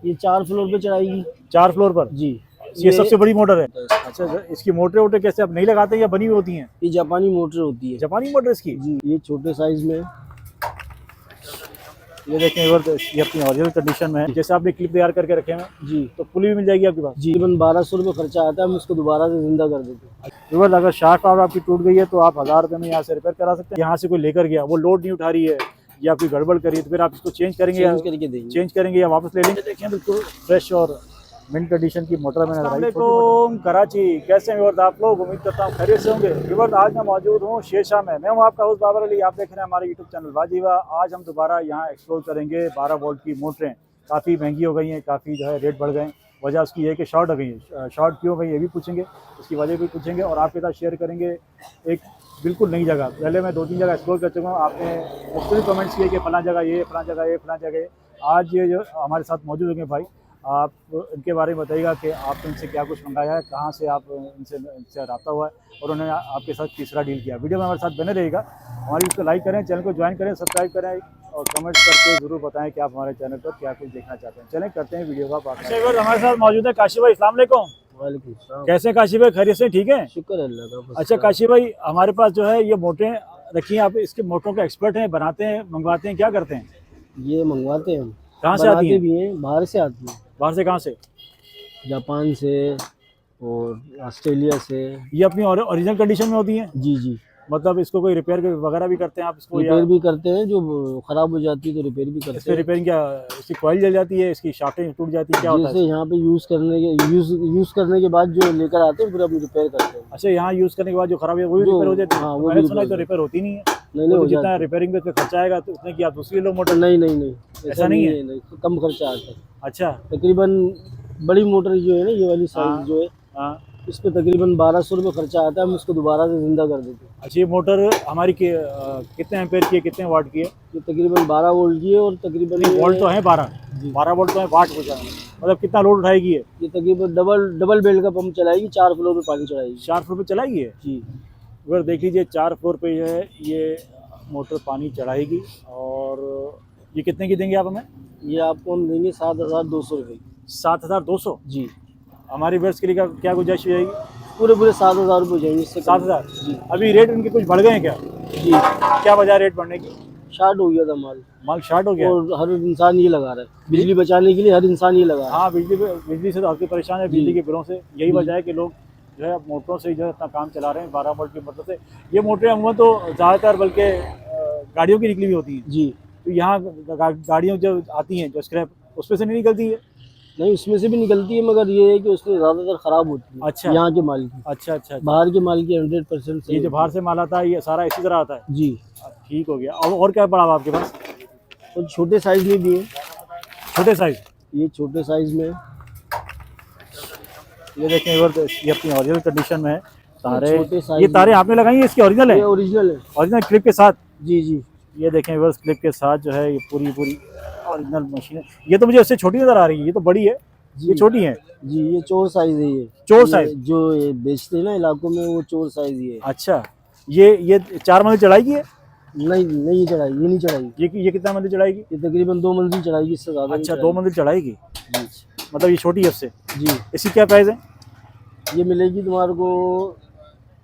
ये 4 फ्लोर पे चढ़ाएगी। 4 फ्लोर पर जी। ये सबसे बड़ी मोटर है। अच्छा, इसकी मोटरें वोटरें कैसे आप नहीं लगाते या बनी हुई होती हैं? ये जापानी मोटर होती है। जापानी मोटर इसकी? जी। ये छोटे साइज में। ये देखें, ये अपनी ओरिजिनल कंडीशन में है। जैसे आपने क्लिप तैयार करके रखे हैं जी। तो पुली भी मिल जाएगी आपके पास? जी। 1200 रुपये खर्चा आता है, हम इसको दोबारा से जिंदा कर देते हैं। अगर शार्ट पावर आपकी टूट गई है तो आप 1000 रुपये में यहाँ से रिपेयर करा सकते हैं। यहाँ से कोई लेकर गया, वो लोड नहीं उठा रही है या कोई गड़बड़ करी है तो फिर आप इसको चेंज करेंगे या वापस ले लेंगे। देखें बिल्कुल फ्रेश और मिंट कंडीशन की मोटर में नजर आई। कराची, कैसे हैं व्यूअर्स आप लोग? उम्मीद करता हूँ खैरियत से होंगे। व्यूअर्स आज मैं मौजूद हूँ शेरशाह में। मैं हूँ आपका होस्ट बाबर अली। आप देख रहे हैं हमारे यूट्यूब चैनल वाजीवा। आज हम दोबारा यहाँ एक्सप्लोर करेंगे 12 वोल्ट की मोटरें। काफ़ी महंगी हो गई हैं, काफ़ी जो है रेट बढ़ गए। वजह उसकी है कि शॉर्ट हो गई है। शॉर्ट क्यों हो गई ये भी पूछेंगे, उसकी वजह भी पूछेंगे और आपके साथ शेयर करेंगे एक बिल्कुल नई जगह। पहले मैं 2-3 जगह एक्सप्लोर कर चुका हूँ। आपने मुख्तलिफ कमेंट्स किए कि फलां जगह ये, फलां जगह ये, फलां जगह ये। आज ये जो हमारे साथ मौजूद होंगे भाई, आप इनके बारे में बताइएगा कि आपने इनसे क्या कुछ मंगाया है, कहाँ से आप इनसे रब्ता हुआ है और उन्होंने आपके साथ तीसरा डील किया। वीडियो में हमारे साथ बने रहेगा। हमारी इसको लाइक करें, चैनल को ज्वाइन करें, सब्सक्राइब करें और कमेंट्स करके ज़रूर बताएं कि आप हमारे चैनल पर क्या कुछ देखना चाहते हैं। चलें करते हैं वीडियो का। अच्छा, हमारे साथ मौजूद है काशी भाई। अस्सलाम वालेकुम। वालेकुम सलाम। कैसे हैं काशी भाई? खैरियत से? ठीक है, शुक्र अल्लाह का। अच्छा काशी भाई, हमारे पास जो है ये मोटरें रखी हैं, आप इसके मोटरों के एक्सपर्ट हैं, बनाते हैं, मंगवाते हैं, क्या करते हैं? ये मंगवाते हैं हम। कहाँ से आती हैं? भी हैं, बाहर से आती हैं। बाहर से? कहाँ से? जापान से और ऑस्ट्रेलिया से। ये अपनी ओरिजिनल कंडीशन में होती हैं? जी जी। मतलब इसको कोई रिपेयर वगैरह भी करते हैं आप इसको? रिपेयर भी करते हैं, जो ख़राब हो जाती है तो रिपेयर भी करते हैं। रिपेयरिंग क्या, इसकी कॉइल जल जाती है, इसकी शाफ्टें टूट जाती है, क्या होता है? जैसे यहाँ पे यूज़ करने के बाद जो लेकर आते हैं फिर हम रिपेयर करते हैं। अच्छा, यहाँ यूज़ करने के बाद जो खराब है वो भी रिपेयर हो जाती है? हाँ, तो मैंने सुना तो रिपेयर होती नहीं है। नहीं तो जितना रिपेयरिंग पे खर्चा आएगा तो उतने की आप दूसरी लो मोटर? नहीं, ऐसा नहीं है, कम खर्चा आता है। अच्छा, तकरीबन बड़ी मोटर जो है ना, ये वाली साइज जो है, हाँ, इस पे तकरीबन 1200 रुपये खर्चा आता है, हम इसको दोबारा से जिंदा कर देते हैं। अच्छा, ये मोटर हमारी कितने एम्पेयर की है, कितने वाट की है? ये तकरीबन 12 वोल्ट की है और तकरीबन वोल्ट तो है 12 वोल्ट तो है, वाट हो जाएगा। मतलब कितना लोड उठाएगी ये तकरीबन डबल बेल्ट का पंप चलाएगी, 4 फ्लोर पे पानी चढ़ाएगी। 4 फ्लोर पे चलाएगी है जी। अगर देख लीजिए 4 फ्लोर पे जो है ये मोटर पानी चढ़ाएगी। और ये कितने की देंगे आप हमें? ये आपको हम देंगे 7200 रुपये। 7200? जी। हमारी वर्ष के लिए क्या गुंजाइश हो जाएगी? पूरे 7000 रुपये हो जाएंगे इससे। 7000? जी। अभी रेट इनके कुछ बढ़ गए हैं क्या? जी। क्या वजह रेट बढ़ने की? शार्ट हो गया था माल शार्ट हो गया और हर इंसान ये लगा रहा है, बिजली बचाने के लिए हर इंसान ये लगा रहा है। हाँ, बिजली से तो आपके परेशान है, बिजली के बिलों से। यही वजह है कि लोग जो है मोटरों से जो है अपना काम चला रहे हैं 12 वोल्ट की मोटर से। ये मोटरें अमूमन तो ज़्यादातर बल्कि गाड़ियों की निकली हुई होती हैं। जी। तो यहाँ गाड़ियों जो आती हैं जो स्क्रैप, उसमें से नहीं निकलती है? नहीं, उसमें से भी निकलती है, मगर ये है कि उसमें ज़्यादातर ख़राब होती है। अच्छा, यहाँ के माल की। अच्छा। बाहर के माल की 100% ये जो बाहर से माल आता है ये सारा इसी तरह आता है? जी। ठीक हो गया। और क्या पड़ा आपके पास? और छोटे साइज में भी है। छोटे साइज? ये छोटे साइज में। ये देखें, ये अपनी ओरिजिनल कंडीशन में है तारे। ये तारे आपने लगाई है? इसकी ओरिजिनल है? ओरिजिनल है, ओरिजिनल क्लिप के साथ? जी। ये देखें व्यूअर्स, क्लिप के साथ जो है ये पूरी ओरिजिनल मशीन है। ये तो मुझे उससे छोटी नजर आ रही है, ये तो बड़ी है। ये छोटी है जी। ये चोर साइज है। ये चोर साइज जो ये बेचते हैं ना इलाकों में, वो चोर साइज ही है। अच्छा, ये 4 मंजिल चढ़ाएगी है? नहीं चढ़ाएगी, ये नहीं चढ़ाएगी। ये कितना मंजिल चढ़ाएगी? ये तकरीबन 2 मंजिल चढ़ाएगी, इससे ज़्यादा। अच्छा, 2 मंजिल चढ़ाएगी। मतलब ये छोटी है उससे? जी। इसकी क्या प्राइस है? ये मिलेगी तुम्हारे को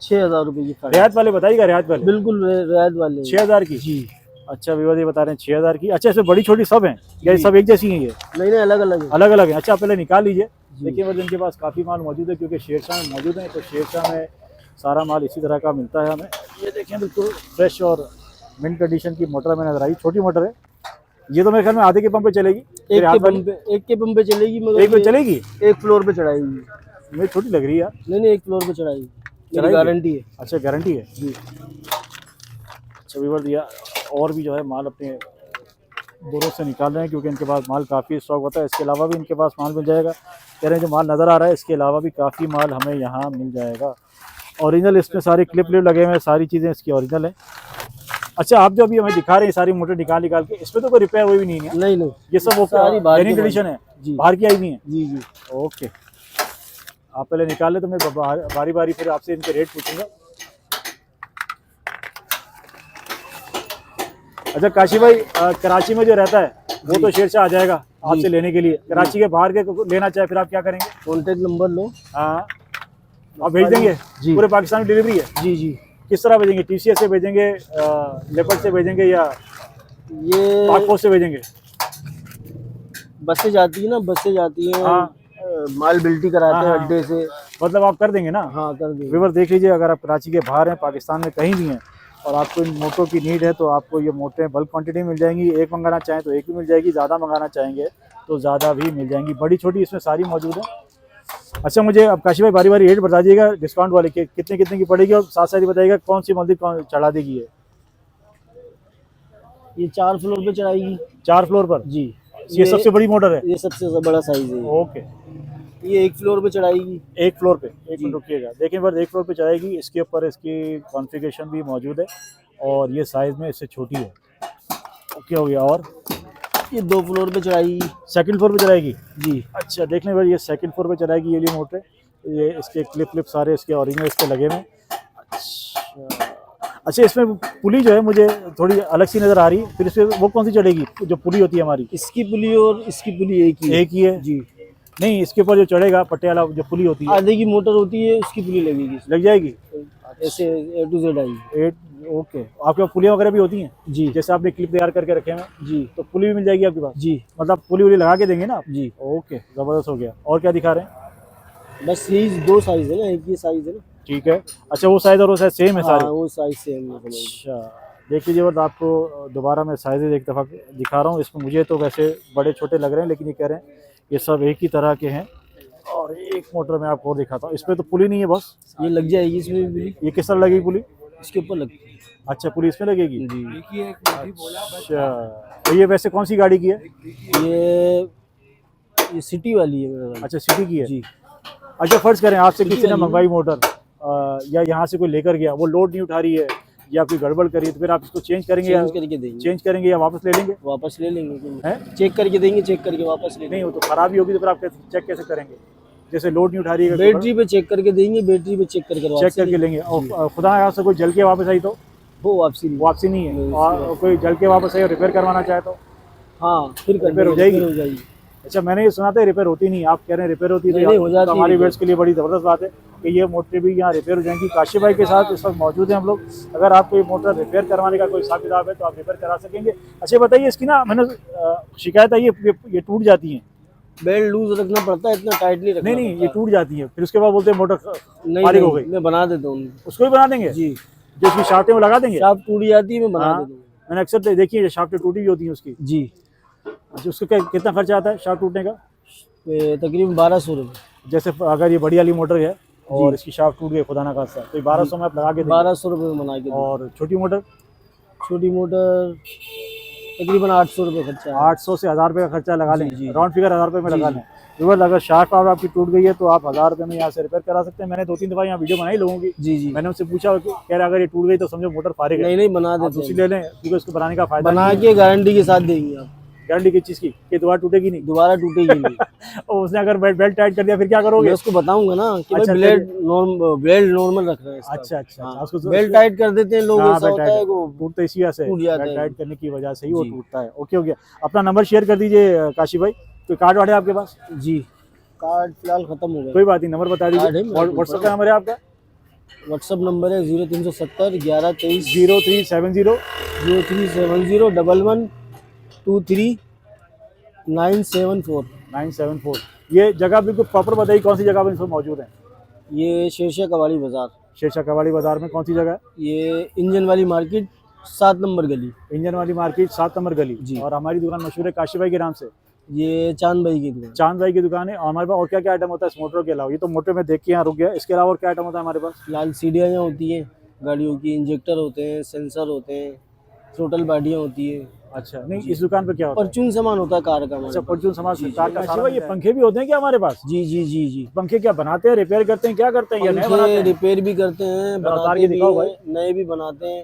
6000 रुपये की। रियायत वाले बताइएगा, रियायत वाले? बिल्कुल रियायत वाले। 6000 की? जी। अच्छा, विवाद ये बता रहे हैं 6000 की। अच्छा, इसमें बड़ी छोटी सब हैं या ये सब एक जैसी हैं? ये नहीं, अलग है। अच्छा, पहले निकाल लीजिए। देखिए मतलब इनके पास काफ़ी माल मौजूद है क्योंकि शेरशाह में मौजूद है, तो शेरशाह में सारा माल इसी तरह का मिलता है हमें। ये देखें बिल्कुल फ्रेश और मिंट कंडीशन की मोटर में नजर आई। छोटी मोटर है ये, तो मेरे ख्याल में आधे के पंप पे चलेगी। एक के पंप पे चलेगी, मगर एक पे चलेगी, 1 फ्लोर पे चढ़ाएगी। मुझे छोटी लग रही है यार। नहीं, 1 फ्लोर पे चढ़ाएगी, गारंटी है। अच्छा, गारंटी है जी। अच्छा व्यूअर, दिया और भी जो है माल अपने बोरों से निकाल रहे हैं क्योंकि इनके पास माल काफ़ी स्टॉक होता है। इसके अलावा भी इनके पास माल मिल जाएगा। कह रहे हैं जो माल नज़र आ रहा है इसके अलावा भी काफ़ी माल हमें यहाँ मिल जाएगा। ओरिजिनल इसमें सारे क्लिप लगे हुए हैं, सारी चीज़ें इसकी ओरिजिनल हैं। अच्छा, आप जो अभी हमें दिखा रहे हैं सारी मोटर निकाल के, इसमें तो कोई रिपेयर हुई भी नहीं है? नहीं, ये सब वो सारी कंडीशन है, बाहर की आई हुई है। जी। ओके, आप पहले निकाल ले तो मैं बारी बारी फिर आपसे इनके रेट पूछूंगा। अच्छा काशी भाई, कराची में जो रहता है वो तो शेरशाह आ जाएगा आपसे लेने के लिए। कराची के बाहर के लेना चाहे फिर आप क्या करेंगे? कॉन्टेक्ट नंबर लो। हाँ, आप भेज देंगे? जी। पूरे पाकिस्तान में डिलीवरी है? जी जी। किस तरह भेजेंगे? TCS से भेजेंगे, लेपर्ड से भेजेंगे या ये पाक पोस्ट से भेजेंगे? बस से जाती है ना, बस से जाती है। हाँ। माल बिल्टी कराते हैं हाँ, अड्डे से। मतलब आप कर देंगे ना? हाँ कर देंगे। व्यूअर देख लीजिए, अगर आप कराची के बाहर हैं, पाकिस्तान में कहीं भी हैं और आपको इन मोटरों की नीड है तो आपको ये मोटरें बल्क क्वांटिटी में मिल जाएंगी। एक मंगाना चाहें तो एक भी मिल जाएगी, ज़्यादा मंगाना चाहेंगे तो ज़्यादा भी मिल जाएंगी। बड़ी छोटी इसमें सारी मौजूद है। अच्छा, मुझे अब काशी भाई बारी बारी रेट बता दीजिएगा डिस्काउंट वाले के, कितने कितने की पड़ेगी और साथ साथ ही बताइएगा कौन सी मल्टी कौन चढ़ा देगी। ये 4 फ्लोर पे चढ़ाएगी। 4 फ्लोर पर? जी। ये सबसे बड़ी मोटर है? ये सबसे बड़ा साइज है। ओके। ये 1 फ्लोर पे चढ़ाएगी। 1 फ्लोर पे? एक मिनट रुकिएगा, देखिए बस 1 फ्लोर पे चढ़ाएगी। इसके ऊपर इसकी कॉन्फ़िगरेशन भी मौजूद है और ये साइज़ में इससे छोटी है। ओके हो गया। और ये 2 फ्लोर पे चढ़ाएगी। सेकंड फ्लोर पे चढ़ाएगी? जी। अच्छा, देखने भाई ये सेकंड फ्लोर पे चढ़ाएगी ये वाली मोटर। ये इसके क्लिप सारे इसके ओरिजिनल इसके लगे हुए। अच्छा, इसमें पुली जो है मुझे थोड़ी अलग सी नज़र आ रही है, फिर इसमें वो कौन सी चढ़ेगी जो पुली होती है हमारी? इसकी पुली और इसकी पुली एक ही है। एक ही है? जी। नहीं, इसके ऊपर जो चढ़ेगा पटियाला जो पुली होती है, आधे की मोटर होती है, उसकी पुली लगेगी। लग जाएगी? ऐसे A to Z आएगी। ओके। आपके पास पुलियाँ वगैरह भी होती हैं? जी। जैसे आपने क्लिप तैयार करके रखे हैं जी। तो पुली भी मिल जाएगी आपके पास? जी। मतलब पुली वुली लगा के देंगे ना आप? जी। ओके, ज़बरदस्त हो गया। और क्या दिखा रहे हैं? बस यही 2 साइज है ना, एक ये साइज है ना। ठीक है। अच्छा, वो साइज़ और वो साइज़ सेम है सारे? हाँ, वो साइज सेम है। अच्छा, देख लीजिए बस आपको दोबारा मैं साइज़ एक दफ़ा दिखा रहा हूँ। इसमें मुझे तो वैसे बड़े छोटे लग रहे हैं, लेकिन ये कह रहे हैं ये सब एक ही तरह के हैं। और एक मोटर मैं आपको और दिखाता हूँ, इसमें तो पुली नहीं है बस? ये लग जाएगी इसमें भी पुली। ये किस तरह लगेगी पुली? इसके ऊपर लगती है। अच्छा, पुली इसमें लगेगी? जी। अच्छा, तो ये वैसे कौन सी गाड़ी की है? ये सिटी वाली है मेरा। अच्छा, सिटी की है? जी। अच्छा, फर्ज करें आपसे सिटी किसी ने वाली मंगवाई मोटर या यहाँ से कोई लेकर गया, वो लोड नहीं उठा रही है या कोई गड़बड़ करी है, तो फिर आप इसको चेंज करेंगे या करके देंगे। चेंज करेंगे या वापस ले लेंगे? वापस ले लेंगे। हैं? चेक करके देंगे, चेक करके वापस ले नहीं, वो तो खराबी होगी तो फिर आप चेक कैसे करेंगे? जैसे लोड नहीं उठा रही है, बैटरी पे चेक करके देंगे, बैटरी पे चेक करके लेंगे। और खुदा ना से कोई जल के वापस आई तो वो वापसी नहीं है। और कोई जल के वापस आई और रिपेयर करवाना चाहे तो? हाँ, फिर रिपेयर हो जाएगी। अच्छा, मैंने ये सुना था रिपेयर होती नहीं, आप कह रहे हैं रिपेयर होती है नहीं, हो जाती है। हमारी वेट्स के लिए बड़ी ज़बरदस्त बात है कि ये मोटर भी यहाँ रिपेयर हो जाएंगी। काशी भाई के साथ इस वक्त मौजूद हैं हम लोग। अगर आपको ये मोटर रिपेयर करवाने का कोई हिसाब किताब है तो आप रिपेयर करा सकेंगे। अच्छा, बताइए इसकी ना, मैंने शिकायत है ये टूट जाती हैं। बेल्ट लूज रखना पड़ता है, इतना टाइट नहीं रखना। नहीं, ये टूट जाती है, फिर उसके बाद बोलते हैं मोटर नहीं हो गई। मैं बना देता हूँ, उसको भी बना देंगे? जी। जो उसकी शाफ्टें वो लगा देंगे? शाफ्ट टूट जाती है, मैं बना देता हूँ। मैंने अक्सर देखिए शाफ्टें टूटी भी होती हैं उसकी। जी। अच्छा, उसको कितना खर्चा आता है शाफ्ट टूटने का? तकरीबन 1200 रुपये। जैसे अगर ये बड़ी वाली मोटर है और इसकी शाफ्ट टूट गई खुदा ना खास्ता, तो 1200 में आप लगा के देंगे? 1200 रुपये में बना के। और छोटी मोटर तकरीबन 800 रुपये खर्चा है। 800 से 1000 रुपये का खर्चा लगा लें, राउंड फिगर 1000 रुपये में लगा लें। अगर शाफ्ट आपकी टूट गई है तो आप 1000 रुपये में यहाँ से रिपेयर करा सकते हैं। मैंने 2-3 दफ़ा यहाँ वीडियो बनाई लोगों की। जी। मैंने उनसे पूछा, कह रहा अगर ये टूट गई तो समझो मोटर फारिग है। नहीं, बना देते दूसरी ले लें, क्योंकि उसको बनाने का फायदा बना के गारंटी के साथ देंगे आप। गारंटी किस चीज़ की? कि दोबारा टूटेगी नहीं? दोबारा टूटेगी नहीं। और उसने अगर बेल्ट टाइट कर दिया फिर क्या करोगे? मैं उसको बताऊंगा ना कि अच्छा, बेल्ट नॉर्मल रख रहा है इसका। अच्छा, बेल्ट टाइट कर देते हैं लोग, ऐसा होता है वो टूटता इसी वजह से, टूट जाता है। टाइट करने की वजह से ही वो टूटता है। ओके हो गया। अपना नंबर शेयर कर दीजिए काशी भाई। कोई कार्ड वार्ड है आपके पास? जी, कार्ड फिलहाल खत्म हो गया। कोई बात नहीं, नंबर बता दीजिए। व्हाट्सएप का नंबर है आपका? व्हाट्सएप नंबर है 0370 1123 0370 11 23 974। ये जगह बिल्कुल प्रॉपर बताइए, कौन सी जगह पर इसमें मौजूद है? ये शेरशाह कबाड़ी बाजार। शेरशाह कबाड़ी बाजार में कौन सी जगह है? ये इंजन वाली मार्केट 7 नंबर गली। इंजन वाली मार्केट 7 नंबर गली जी। और हमारी दुकान मशहूर है काशी भाई के नाम से। ये चांद भाई की दुकान। चांद भाई की दुकान है। और हमारे पास और क्या क्या आइटम होता है इस मोटर के अलावा? ये तो मोटर में देख के यहाँ रुक गया, इसके अलावा और क्या आइटम होता है हमारे पास? लाल सीढ़ियाँ होती हैं गाड़ियों की, इंजेक्टर होते हैं, सेंसर होते हैं, टोटल बाडियाँ होती है। अच्छा, नहीं इस दुकान पे क्या होता है? परचून सामान होता है कार का। अच्छा, परचून सामान कार का सारा। ये पंखे भी होते हैं क्या हमारे पास? जी। पंखे क्या बनाते हैं, रिपेयर करते हैं, क्या करते हैं? या नए बनाते हैं? रिपेयर भी करते हैं, बनाते भी हैं, नए भी बनाते हैं।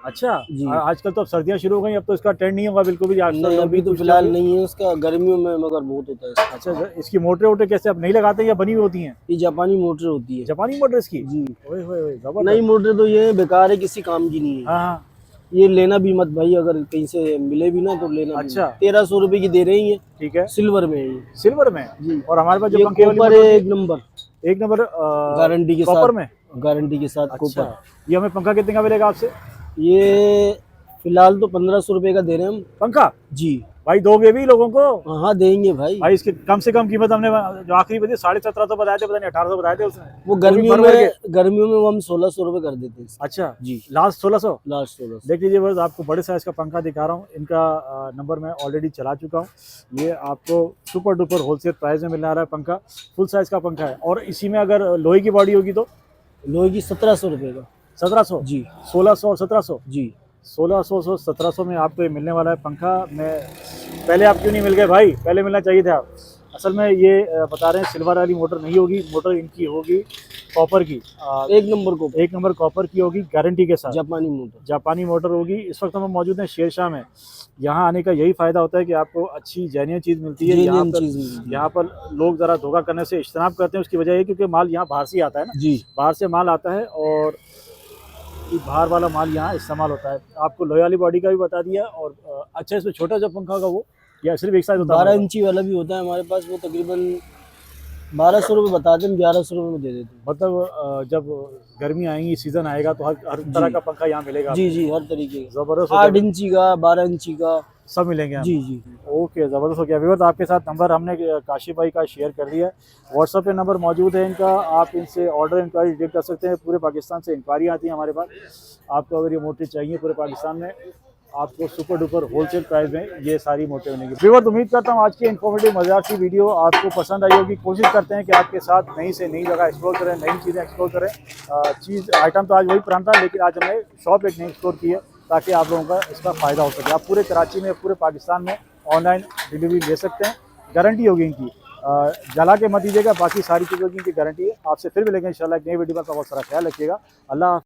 अच्छा जी। आजकल तो अब सर्दियाँ शुरू हो गई, अब तो इसका ट्रेंड नहीं होगा बिल्कुल भी। नहीं, अभी तो फिलहाल नहीं है इसका, गर्मियों में मगर बहुत होता है। अच्छा, इसकी मोटरें वोटरें कैसे आप नहीं लगाते हैं या बनी हुई होती हैं? ये जापानी मोटर होती है। जापानी मोटर इसकी? जी। ओए, नई मोटर तो ये बेकार है, किसी काम की नहीं है। हाँ, ये लेना भी मत भाई, अगर कहीं से मिले भी ना तो लेना। अच्छा। 1300 रुपए की दे रही है, ठीक है, सिल्वर में है ये। सिल्वर में जी। और हमारे पास जो ये पंखे वाली कॉपर मोटर है, होती एक नंबर, है, एक नंबर गारंटी के कॉपर साथ। में। गारंटी के साथ अच्छा, कॉपर। ये हमें पंखा कितने का मिलेगा आपसे? ये फिलहाल तो 1500 रुपए का दे रहे हैं हम। पंखा जी भाई दोगे भी लोगों को? हाँ देंगे भाई। भाई इसकी कम से कम कीमत हमने जो आखिरी बताई 1750 बताए थे, पता नहीं 1800 बताए थे उसने। वो भी गर्मियों भर के। में, गर्मियों में वो हम 1600 रुपए कर देते हैं। अच्छा जी, लास्ट 1600। लास्ट 1600। देख लीजिए बस, आपको बड़े साइज का पंखा दिखा रहा हूँ। इनका नंबर मैं ऑलरेडी चला चुका हूँ। ये आपको सुपर डुपर होलसेल प्राइस में मिलने आ रहा है पंखा। फुल साइज का पंखा है और इसी में अगर लोहे की बॉडी होगी तो लोहे की 1700 रुपए का। 1700। जी 1600 और 1700। जी 1600 से 1700 में आपको ये मिलने वाला है पंखा। मैं पहले आप क्यों नहीं मिल गए भाई? पहले मिलना चाहिए था। असल में ये बता रहे हैं सिल्वर वाली मोटर नहीं होगी, मोटर इनकी होगी कॉपर की। एक नंबर को, एक नंबर कॉपर की होगी गारंटी के साथ। जापानी मोटर। जापानी मोटर होगी। इस वक्त हम मौजूद हैं शेरशाह में। यहाँ आने का यही फ़ायदा होता है कि आपको अच्छी जेन्युइन चीज़ मिलती है। यहाँ पर लोग ज़रा धोखा करने से इज्तनाब करते हैं। उसकी वजह ये क्योंकि माल यहाँ बाहर से आता है ना। जी, बाहर से माल आता है और बाहर वाला माल यहाँ इस्तेमाल होता है। आपको लोहे वाली बॉडी का भी बता दिया। और अच्छा, इसमें छोटा जो पंखा होगा वो या सिर्फ एक साइज होता है? 12 इंची वाला भी होता है हमारे पास। वो तकरीबन 1200 रुपये बताते हैं, 1100 रुपये में दे देते हैं। मतलब जब गर्मी आएंगी, सीजन आएगा तो हर तरह का पंखा यहाँ मिलेगा। जी जी, हर तरीके का। जबरदस्त। 8 इंची का, 12 इंची का सब मिलेंगे यहाँ। जी जी। ओके, ज़बरदस्त हो गया। व्यूअर्स आपके साथ नंबर हमने काशिफ भाई का शेयर कर दिया। व्हाट्सएप पे नंबर मौजूद है इनका। आप इनसे ऑर्डर इंक्वायरी डिटेल कर सकते हैं। पूरे पाकिस्तान से इंक्वायरी आती है हमारे पास। आपको अगर ये मोटर चाहिए पूरे पाकिस्तान में, आपको सुपर डुपर होलसेल प्राइस में ये सारी मोटें मिलेंगी। व्यूअर्स उम्मीद करता हूँ आज की इन्फॉर्मेटिव मज़ेदार सी वीडियो आपको पसंद आई होगी। कोशिश करते हैं कि आपके साथ नई से नई जगह एक्सप्लोर करें, नई चीज़ें एक्सप्लोर करें। आइटम तो आज वही पुराना था, लेकिन आज हमने शॉप एक नई एक्सप्लोर की है ताकि आप लोगों का इसका फ़ायदा हो सके। आप पूरे कराची में, पूरे पाकिस्तान में ऑनलाइन डिलीवरी ले सकते हैं। गारंटी होगी इनकी। जला के मत दीजिएगा, बाकी सारी चीज़ों की इनकी गारंटी है। आपसे फिर मिलेंगे इंशाल्लाह एक नई वीडियो में। बहुत सारा ख्याल रखिएगा। अल्लाह।